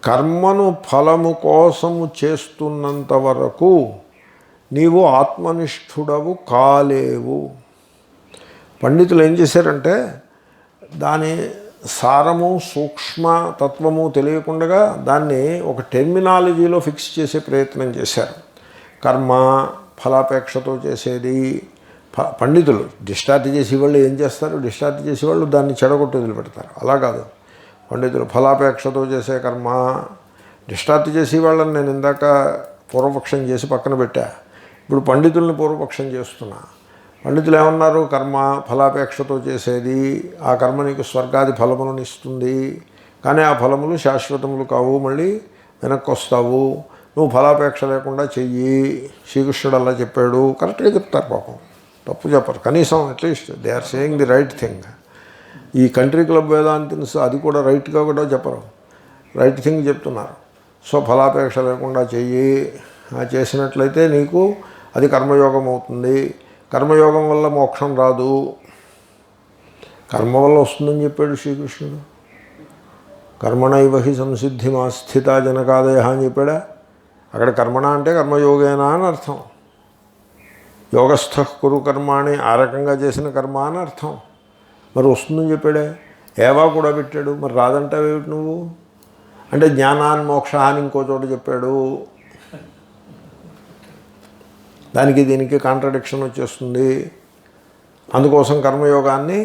కర్మను ఫలము కోసము చేస్తున్నంత వరకు నీవు ఆత్మనిష్ఠుడవు కాలేవు. పండితులు ఏం చేశారంటే దాని సారము సూక్ష్మతత్వము తెలియకుండా దాన్ని ఒక టెర్మినాలజీలో ఫిక్స్ చేసే ప్రయత్నం చేశారు. కర్మ ఫలాపేక్షతో చేసేది. పండితులు డిస్టార్ట్ చేసేవాళ్ళు ఏం చేస్తారు, డిస్టార్ట్ చేసేవాళ్ళు దాన్ని చెడగొట్టి వదిలిపెడతారు. అలా కాదు, పండితులు ఫలాపేక్షతో చేసే కర్మ, డిస్టార్ట్ చేసేవాళ్ళని నేను ఇందాక పూర్వపక్షం చేసి పక్కన పెట్టా. ఇప్పుడు పండితుల్ని పూర్వపక్షం చేస్తున్నా. పండితులు ఏమన్నారు, కర్మ ఫలాపేక్షతో చేసేది, ఆ కర్మ నీకు స్వర్గాది ఫలములను ఇస్తుంది, కానీ ఆ ఫలములు శాశ్వతములు కావు, మళ్ళీ వెనక్కి వస్తావు, నువ్వు ఫలాపేక్ష లేకుండా చెయ్యి, శ్రీకృష్ణుడు అలా చెప్పాడు. కరెక్ట్గా చెప్తారు, పాపం తప్పు చెప్పరు, కనీసం at least they are saying the right thing. ఈ కంట్రీ క్లబ్ వేదాంతిన్స్ అది కూడా రైట్గా కూడా చెప్పరు, రైట్ థింగ్ చెప్తున్నారు. సో ఫలాపేక్ష లేకుండా చెయ్యి, చేసినట్లయితే నీకు అది కర్మయోగం అవుతుంది. కర్మయోగం వల్ల మోక్షం రాదు, కర్మ వల్ల వస్తుందని చెప్పాడు శ్రీకృష్ణుడు. కర్మణైవ హి సంసిద్ధిమా స్థిత జనకాదయ అని చెప్పాడా. అక్కడ కర్మణ అంటే కర్మయోగేనా అని అర్థం. యోగస్థ కురు కర్మాణి, ఆ రకంగా చేసిన కర్మ అని అర్థం. మరి వస్తుందని చెప్పాడే, ఏవా కూడా పెట్టాడు, మరి రాదంటావేమిటి నువ్వు అంటే జ్ఞానాన్ మోక్ష అని ఇంకో చోట చెప్పాడు. దానికి దీనికి కాంట్రడిక్షన్ వచ్చేస్తుంది. అందుకోసం కర్మయోగాన్ని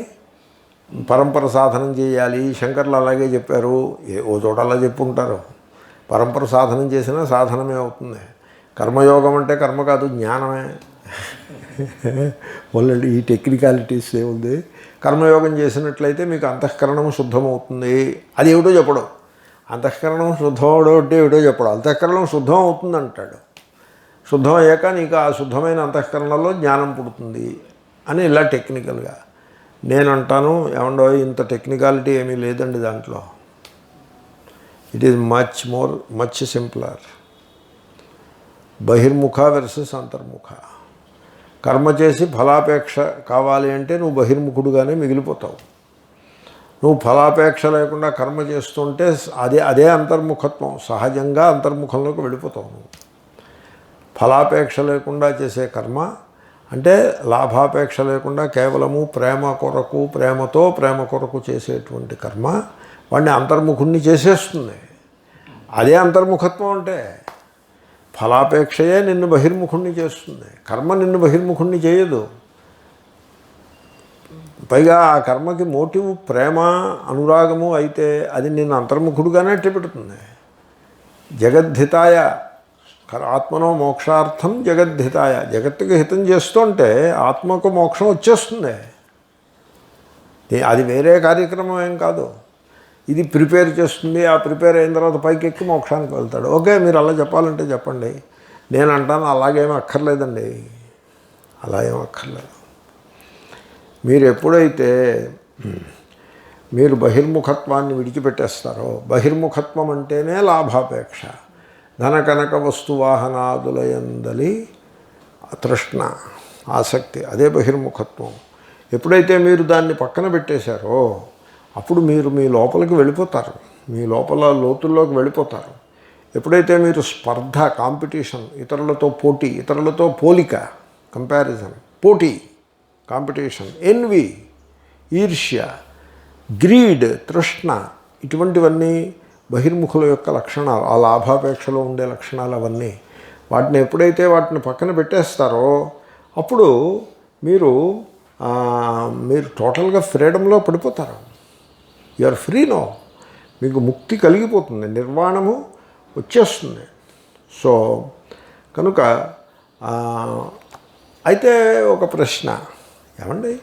పరంపర సాధనం చేయాలి. శంకర్లు అలాగే చెప్పారు, ఓ చోట అలా చెప్పుంటారు. పరంపర సాధనం చేసినా సాధనమే అవుతుంది. కర్మయోగం అంటే కర్మ కాదు, జ్ఞానమే. వాళ్ళండి ఈ టెక్నికాలిటీస్ ఏముంది. కర్మయోగం చేసినట్లయితే మీకు అంతఃకరణం శుద్ధమవుతుంది, అది ఏమిటో చెప్పడం. అంతఃకరణం శుద్ధం అవడం అంటే ఏమిటో చెప్పడం. అంతఃకరణం శుద్ధం అవుతుంది అంటాడు. శుద్ధం అయ్యాక నీకు ఆ శుద్ధమైన అంతఃకరణలో జ్ఞానం పుడుతుంది అని ఇలా టెక్నికల్గా. నేను అంటాను, ఏమండో ఇంత టెక్నికాలిటీ ఏమీ లేదండి దాంట్లో. It is much simpler. బహిర్ముఖ వెర్సెస్ అంతర్ముఖ. కర్మ చేసి ఫలాపేక్ష కావాలి అంటే నువ్వు బహిర్ముఖుడుగానే మిగిలిపోతావు. నువ్వు ఫలాపేక్ష లేకుండా కర్మ చేస్తుంటే అదే అంతర్ముఖత్వం, సహజంగా అంతర్ముఖంలోకి వెళ్ళిపోతావు నువ్వు. ఫలాపేక్ష లేకుండా చేసే కర్మ అంటే లాభాపేక్ష లేకుండా కేవలము ప్రేమ కొరకు చేసేటువంటి కర్మ వాడిని అంతర్ముఖుణ్ణి చేసేస్తుంది. అదే అంతర్ముఖత్వం అంటే. ఫలాపేక్షయే నిన్ను బహిర్ముఖుణ్ణి చేస్తుంది, కర్మ నిన్ను బహిర్ముఖుణ్ణి చేయదు. పైగా ఆ కర్మకి మోటివ్ ప్రేమ అనురాగము అయితే అది నిన్ను అంతర్ముఖుడుగానే పెడుతుంది. జగద్ధితాయ ఆత్మనో మోక్షార్థం జగద్ధితాయ, జగత్తుకి హితం చేస్తుంటే ఆత్మకు మోక్షం వచ్చేస్తుంది. అది వేరే కార్యక్రమం ఏం కాదు. ఇది ప్రిపేర్ చేస్తుంది, ఆ ప్రిపేర్ అయిన తర్వాత పైకి ఎక్కి మోక్షానికి వెళ్తాడు. ఓకే, మీరు అలా చెప్పాలంటే చెప్పండి. నేను అంటాను అలాగేమీ అక్కర్లేదండి, అలా ఏమీ అక్కర్లేదు. మీరు ఎప్పుడైతే మీరు బహిర్ముఖత్వాన్ని విడిచిపెట్టేస్తారో, బహిర్ముఖత్వం అంటేనే లాభాపేక్ష, ధనకనక వస్తువాహనాదులయందలి తృష్ణ ఆసక్తి, అదే బహిర్ముఖత్వం. ఎప్పుడైతే మీరు దాన్ని పక్కన పెట్టేశారో అప్పుడు మీరు మీ లోపలికి వెళ్ళిపోతారు, మీ లోపల లోతుల్లోకి వెళ్ళిపోతారు. ఎప్పుడైతే మీరు స్పర్ధ, కాంపిటీషన్, ఇతరులతో పోటీ, ఇతరులతో పోలిక, కంపారిజన్, పోటీ, కాంపిటీషన్, ఎన్వి, ఈర్ష్య, గ్రీడ్, తృష్ణ, ఇటువంటివన్నీ బహిర్ముఖుల యొక్క లక్షణాలు, ఆ లాభాపేక్షలో ఉండే లక్షణాలు అవన్నీ. వాటిని ఎప్పుడైతే వాటిని పక్కన పెట్టేస్తారో అప్పుడు మీరు టోటల్గా ఫ్రీడంలో పడిపోతారు. You are free no. మీకు ముక్తి కలిగిపోతుంది, నిర్వాణము వచ్చేస్తుంది. సో కనుక అయితే ఒక ప్రశ్న, ఏమండి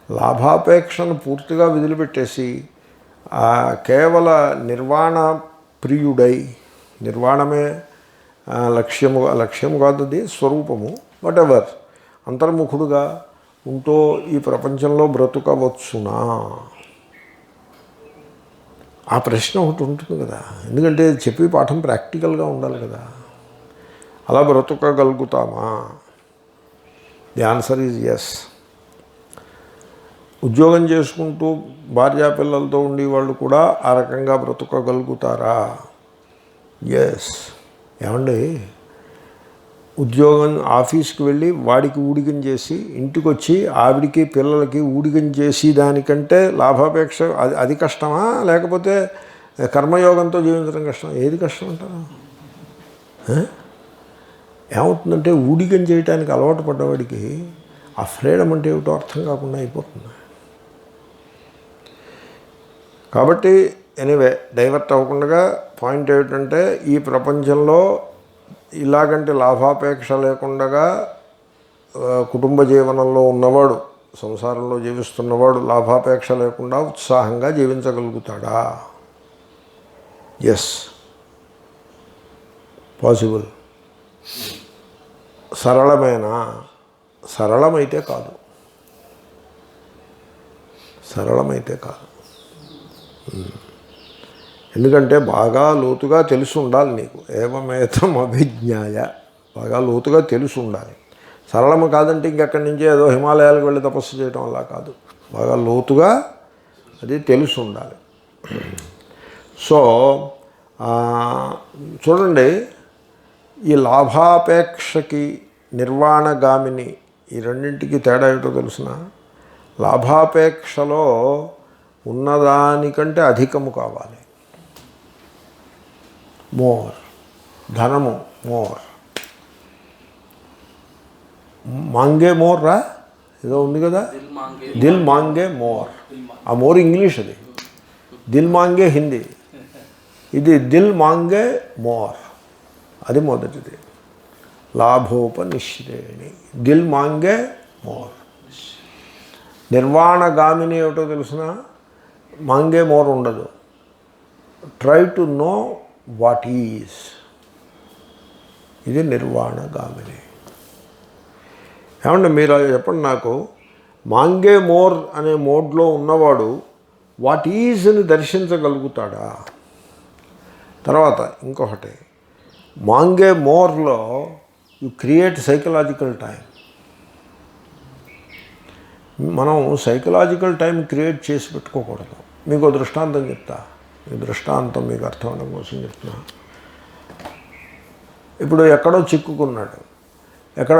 లాభాపేక్షను పూర్తిగా వదిలిపెట్టేసి కేవల నిర్వాణ ప్రియుడై, నిర్వాణమే లక్ష్యము కాదు, అది స్వరూపము, వాటెవర్ అంతర్ముఖుడుగా ఉంటూ ఈ ప్రపంచంలో బ్రతుకవచ్చునా? ఆ ప్రశ్న ఒకటి ఉంటుంది కదా. ఎందుకంటే చెప్పే పాఠం ప్రాక్టికల్గా ఉండాలి కదా. అలా బ్రతుకగలుగుతామా? The answer is yes. ఉద్యోగం చేసుకుంటూ భార్యాపిల్లలతో ఉండేవాళ్ళు కూడా ఆ రకంగా బ్రతుకగలుగుతారా? ఎస్. ఏమండి ఉద్యోగం ఆఫీస్కి వెళ్ళి వాడికి ఊడిగం చేసి ఇంటికి వచ్చి ఆవిడికి పిల్లలకి ఊడిగం చేసి దానికంటే లాభాపేక్ష అది కష్టమా, లేకపోతే కర్మయోగంతో జీవించడం కష్టం? ఏది కష్టం అంటారు? ఏమవుతుందంటే ఊడిగం చేయడానికి అలవాటు పడ్డవాడికి ఆ ఫ్రీడమ్ అంటే ఏమిటో అర్థం కాకుండా అయిపోతుంది. కాబట్టి ఎనీవే డైవర్ట్ అవ్వకుండా పాయింట్ ఏమిటంటే, ఈ ప్రపంచంలో ఇలాగంటే లాభాపేక్ష లేకుండా కుటుంబ జీవనంలో ఉన్నవాడు, సంసారంలో జీవిస్తున్నవాడు లాభాపేక్ష లేకుండా ఉత్సాహంగా జీవించగలుగుతాడా? Yes, possible. సరళమేనా? సరళమైతే కాదు, సరళమైతే కాదు. ఎందుకంటే బాగా లోతుగా తెలిసి ఉండాలి నీకు. ఏమేతం అభిజ్ఞాయ, బాగా లోతుగా తెలిసి ఉండాలి. సరళము కాదంటే ఇంకెక్కడి నుంచే ఏదో హిమాలయాలకు వెళ్ళి తపస్సు చేయడం అలా కాదు, బాగా లోతుగా అది తెలిసి ఉండాలి. సో చూడండి, ఈ లాభాపేక్షకి నిర్వాణగామిని ఈ రెండింటికి తేడా ఏమిటో తెలుసిన? లాభాపేక్షలో ఉన్నదానికంటే అధికము కావాలి, మోర్, ధనము మోర్, మాంగే మోర్ రా ఏదో ఉంది కదా, దిల్ మాంగే మోర్. ఆ మోర్ ఇంగ్లీష్, అది దిల్ మాంగే హిందీ, ఇది దిల్ మాంగే మోర్, అది మొదటిది. లాభోపనిశ్రేణి, దిల్ మాంగే మోర్. నిర్వాణగామిని ఏమిటో తెలుసిన? మాంగే మోర్ ఉండదు, try to know what is. ఇది నిర్వాణగామిని. ఏమంటే మీరు చెప్పండి నాకు, మాంగే మోర్ అనే మోడ్లో ఉన్నవాడు వాట్ ఈజ్ అని దర్శించగలుగుతాడా? తర్వాత ఇంకొకటి, మాంగే మోర్లో యు క్రియేట్ సైకలాజికల్ టైం. మనం సైకలాజికల్ టైం క్రియేట్ చేసి పెట్టుకోకూడదు. మీకు దృష్టాంతం చెప్తా, ఈ దృష్టాంతం మీకు అర్థం అవడం కోసం చెప్తున్నా. ఇప్పుడు ఎక్కడో చిక్కుకున్నాడు, ఎక్కడ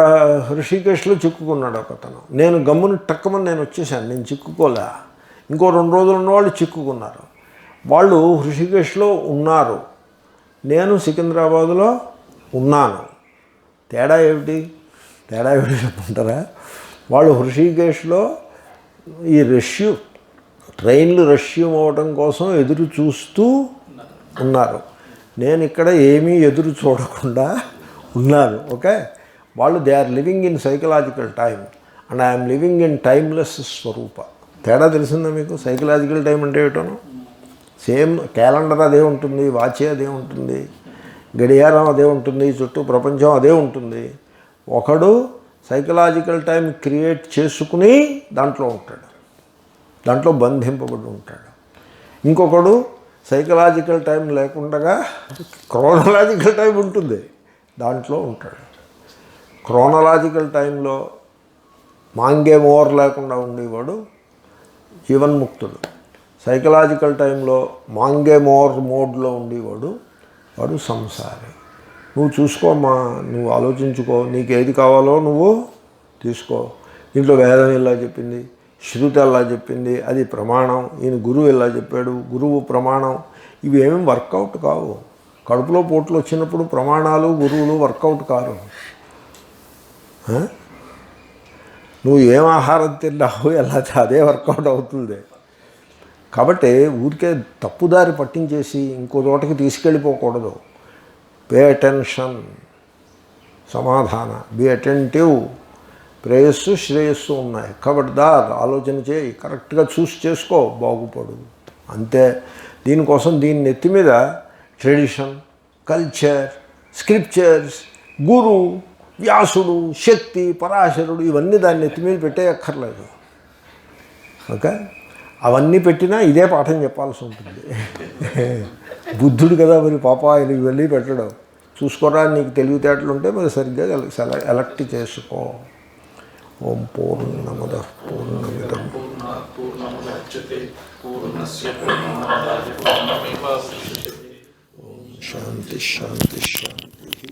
హృషికేశ్లో చిక్కుకున్నాడు ఒకతను. నేను గమ్ముని టక్కమని నేను వచ్చేసాను, నేను చిక్కుకోలే. ఇంకో 2 రోజులు ఉన్నవాళ్ళు చిక్కుకున్నారు. వాళ్ళు హృషికేశ్లో ఉన్నారు, నేను సికింద్రాబాదులో ఉన్నాను. తేడా ఏమిటి? తేడా ఏమిటి చెప్పుకుంటారా? వాళ్ళు హృషికేశ్లో ఈ ట్రైన్లు రష్యూ అవ్వడం కోసం ఎదురు చూస్తూ ఉన్నారు, నేను ఇక్కడ ఏమీ ఎదురు చూడకుండా ఉన్నాను. ఓకే, వాళ్ళు they are living in psychological time and I'm living in timeless స్వరూప. తేడా తెలిసిందా మీకు? సైకలాజికల్ టైం అంటే ఏమిటోను? సేమ్ క్యాలెండర్ అదే ఉంటుంది, వాచే అదే ఉంటుంది, గడియారం అదే ఉంటుంది, చుట్టూ ప్రపంచం అదే ఉంటుంది. ఒకడు సైకలాజికల్ టైం క్రియేట్ చేసుకుని దాంట్లో ఉంటాడు, దాంట్లో బంధింపబడి ఉంటాడు. ఇంకొకడు సైకలాజికల్ టైం లేకుండా క్రోనలాజికల్ టైం ఉంటుంది, దాంట్లో ఉంటాడు. క్రోనలాజికల్ టైంలో మాంగే మోర్ లేకుండా ఉండేవాడు జీవన్ముక్తుడు. సైకలాజికల్ టైంలో మాంగే మోర్ మోడ్లో ఉండేవాడు వాడు సంసారి. నువ్వు చూసుకోమ్మా, నువ్వు ఆలోచించుకో, నీకు ఏది కావాలో నువ్వు తీసుకో. దీంట్లో వేదం ఎలా చెప్పింది, శృతి ఎలా చెప్పింది, అది ప్రమాణం. ఈయన గురువు ఎలా చెప్పాడు, గురువు ప్రమాణం. ఇవి ఏమేమి వర్కౌట్ కావు. కడుపులో పోట్లు వచ్చినప్పుడు ప్రమాణాలు గురువులు వర్కౌట్ కారు. నువ్వు ఏం ఆహారం తిన్నావు ఎలా అదే వర్కౌట్ అవుతుంది. కాబట్టి ఊరికే తప్పుదారి పట్టించేసి ఇంకో చోటకి తీసుకెళ్ళిపోకూడదు. పే అటెన్షన్, సమాధాన, బి అటెంటివ్. ప్రేయస్సు శ్రేయస్సు ఉన్నాయి, ఖబర్దార్ ఆలోచన చేయి, కరెక్ట్గా చూసి చేసుకో, బాగుపడు, అంతే. దీనికోసం దీని నెత్తి మీద ట్రెడిషన్, కల్చర్, స్క్రిప్చర్స్, గురు, వ్యాసుడు, శక్తి, పరాశరుడు ఇవన్నీ దాన్ని నెత్తి మీద పెట్టేయక్కర్లేదు. ఓకే, అవన్నీ పెట్టినా ఇదే పాఠం చెప్పాల్సి ఉంటుంది. బుద్ధుడు కదా మరి పాప ఆయన ఇవన్నీ పెట్టడం. చూసుకోరా, నీకు తెలివితేటలు ఉంటే మరి సరిగ్గా ఎలక్ట్ చేసుకో. ఓం పూర్ణమదః పూర్ణమిదం శాంతి శాంతి శాంతి.